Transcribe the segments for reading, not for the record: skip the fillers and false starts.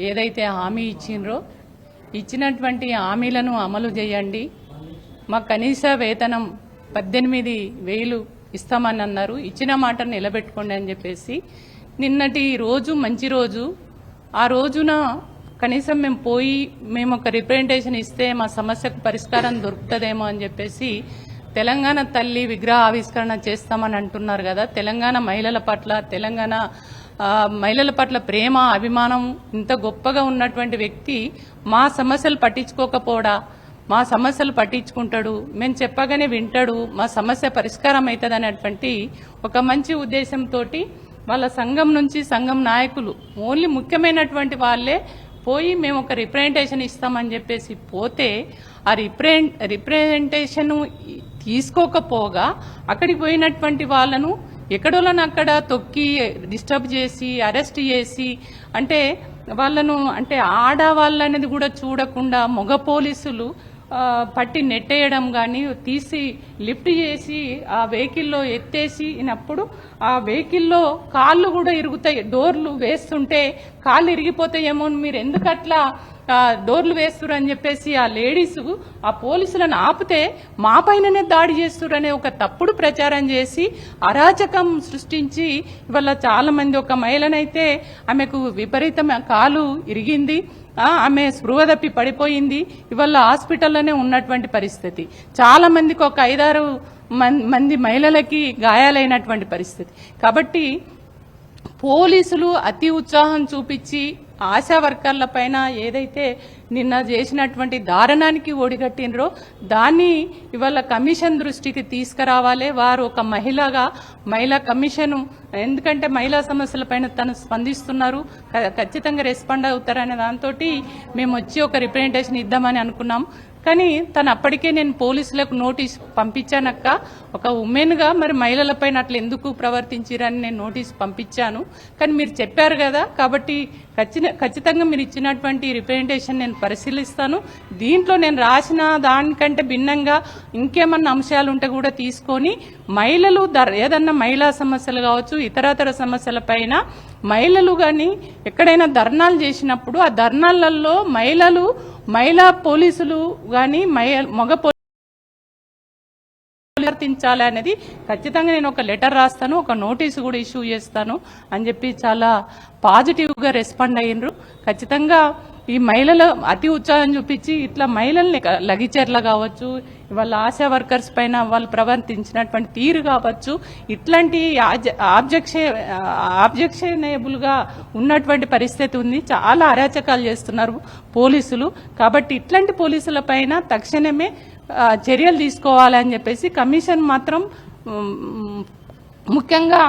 ఏదైతే హామీ ఇచ్చిండ్రో ఇచ్చినటువంటి హామీలను అమలు చేయండి. మా కనీస వేతనం 18,000 ఇస్తామని అన్నారు. ఇచ్చిన మాటను నిలబెట్టుకోండి అని చెప్పేసి నిన్నటి రోజు మంచి రోజు. ఆ రోజున కనీసం మేము ఒక రిప్రజెంటేషన్ ఇస్తే మా సమస్యకు పరిష్కారం దొరుకుతుందేమో అని చెప్పేసి తెలంగాణ తల్లి విగ్రహ ఆవిష్కరణ చేస్తామని అంటున్నారు కదా. తెలంగాణ మహిళల పట్ల ప్రేమ అభిమానం ఇంత గొప్పగా ఉన్నటువంటి వ్యక్తి మా సమస్యలు పట్టించుకోకపోవడా? మా సమస్యలు పట్టించుకుంటాడు, మేము చెప్పగానే వింటాడు, మా సమస్య పరిష్కారం అవుతుంది అనేటువంటి ఒక మంచి ఉద్దేశంతో వాళ్ళ సంఘం నుంచి సంఘం నాయకులు ఓన్లీ ముఖ్యమైనటువంటి వాళ్ళే పోయి మేము ఒక రిప్రజెంటేషన్ ఇస్తామని చెప్పేసి పోతే ఆ రిప్రజెంటేషన్ తీసుకోకపోగా అక్కడికి పోయినటువంటి వాళ్ళను ఎక్కడోళ్ళని అక్కడ తొక్కి డిస్టర్బ్ చేసి అరెస్ట్ చేసి అంటే వాళ్ళను అంటే ఆడవాళ్ళనేది కూడా చూడకుండా మగ పోలీసులు పట్టి నెట్టేయడం కానీ తీసి లిఫ్ట్ చేసి ఆ వెహికల్లో ఎత్తేసినప్పుడు ఆ వెహికల్లో కాళ్ళు కూడా ఇరుగుతాయి. డోర్లు వేస్తుంటే కాళ్ళు ఇరిగిపోతాయేమో, మీరు ఎందుకు అట్లా డోర్లు వేస్తురు అని చెప్పేసి ఆ లేడీస్ ఆ పోలీసులను ఆపితే మా పైననే దాడి చేస్తురనే ఒక తప్పుడు ప్రచారం చేసి అరాచకం సృష్టించి ఇవాళ చాలా మంది ఒక మహిళనైతే ఆమెకు విపరీతం కాలు ఇరిగింది, ఆమె స్పృహ తప్పి పడిపోయింది, ఇవాళ హాస్పిటల్లోనే ఉన్నటువంటి పరిస్థితి. చాలా మందికి ఒక 5-6 మంది మహిళలకి గాయాలైనటువంటి పరిస్థితి. కాబట్టి పోలీసులు అతి ఉత్సాహం చూపించి ఆశా వర్కర్ల పైన ఏదైతే నిన్న చేసినటువంటి దారుణానికి ఓడిగట్టినరో దాన్ని ఇవాళ కమిషన్ దృష్టికి తీసుకురావాలి. వారు ఒక మహిళా కమిషన్, ఎందుకంటే మహిళా సమస్యలపైన తను స్పందిస్తున్నారు, ఖచ్చితంగా రెస్పాండ్ అవుతారనే దాంతో మేము వచ్చి ఒక రిప్రజెంటేషన్ ఇద్దామని అనుకున్నాం. కానీ తను అప్పటికే నేను పోలీసులకు నోటీస్ పంపించానక్క, ఒక ఉమెన్గా మరి మహిళలపైన అట్లా ఎందుకు ప్రవర్తించారని నేను నోటీస్ పంపించాను. కానీ మీరు చెప్పారు కదా, కాబట్టి ఖచ్చితంగా మీరు ఇచ్చినటువంటి రిప్రజెంటేషన్ నేను పరిశీలిస్తాను. దీంట్లో నేను రాసిన దానికంటే భిన్నంగా ఇంకేమన్నా అంశాలు ఉంటే కూడా తీసుకొని మహిళలు ఏదన్నా మహిళా సమస్యలు కావచ్చు ఇతరతర సమస్యలపైన మహిళలు కానీ ఎక్కడైనా ధర్నాలు చేసినప్పుడు ఆ ధర్నాలలో మహిళా పోలీసులు కానీ మగ ప్రవర్తించాలి అనేది ఖచ్చితంగా నేను ఒక లెటర్ రాస్తాను, ఒక నోటీసు కూడా ఇష్యూ చేస్తాను అని చెప్పి చాలా పాజిటివ్గా రెస్పాండ్ అయ్యిండ్రు. ఖచ్చితంగా ఈ మహిళలు అతి ఉత్సాహం చూపించి ఇట్లా మహిళల్ని లగిచర్ల కావచ్చు, వాళ్ళ ఆశా వర్కర్స్ పైన వాళ్ళు ప్రవర్తించినటువంటి తీరు కావచ్చు, ఇట్లాంటి ఆబ్జెక్షనబుల్గా ఉన్నటువంటి పరిస్థితి ఉంది. చాలా అరాచకాలు చేస్తున్నారు పోలీసులు. కాబట్టి ఇట్లాంటి పోలీసుల పైన తక్షణమే చర్యలు తీసుకోవాలని చెప్పేసి కమిషన్ మాత్రం ముఖ్యంగా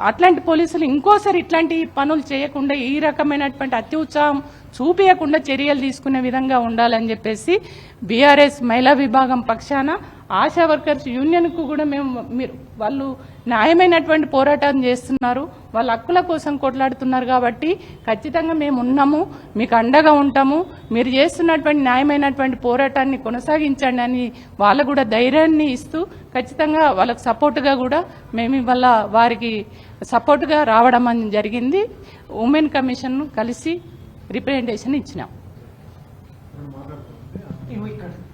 అట్లాంటి పోలీసులు ఇంకోసారి ఇట్లాంటి పనులు చేయకుండా ఈ రకమైనటువంటి అతి ఉత్సాహం చూపించకుండా చర్యలు తీసుకునే విధంగా ఉండాలని చెప్పేసి బీఆర్ఎస్ మహిళా విభాగం పక్షాన ఆశా వర్కర్స్ యూనియన్కు కూడా వాళ్ళు న్యాయమైనటువంటి పోరాటం చేస్తున్నారు, వాళ్ళ హక్కుల కోసం కొట్లాడుతున్నారు. కాబట్టి ఖచ్చితంగా మేము ఉన్నాము, మీకు అండగా ఉంటాము, మీరు చేస్తున్నటువంటి న్యాయమైనటువంటి పోరాటాన్ని కొనసాగించండి అని వాళ్ళకు కూడా ధైర్యాన్ని ఇస్తూ ఖచ్చితంగా వాళ్ళకు సపోర్టుగా కూడా మేము ఇవాళ వారికి సపోర్టుగా రావడం జరిగింది. ఉమెన్ కమిషన్ కలిసి రిప్రజెంటేషన్ ఇచ్చినాం.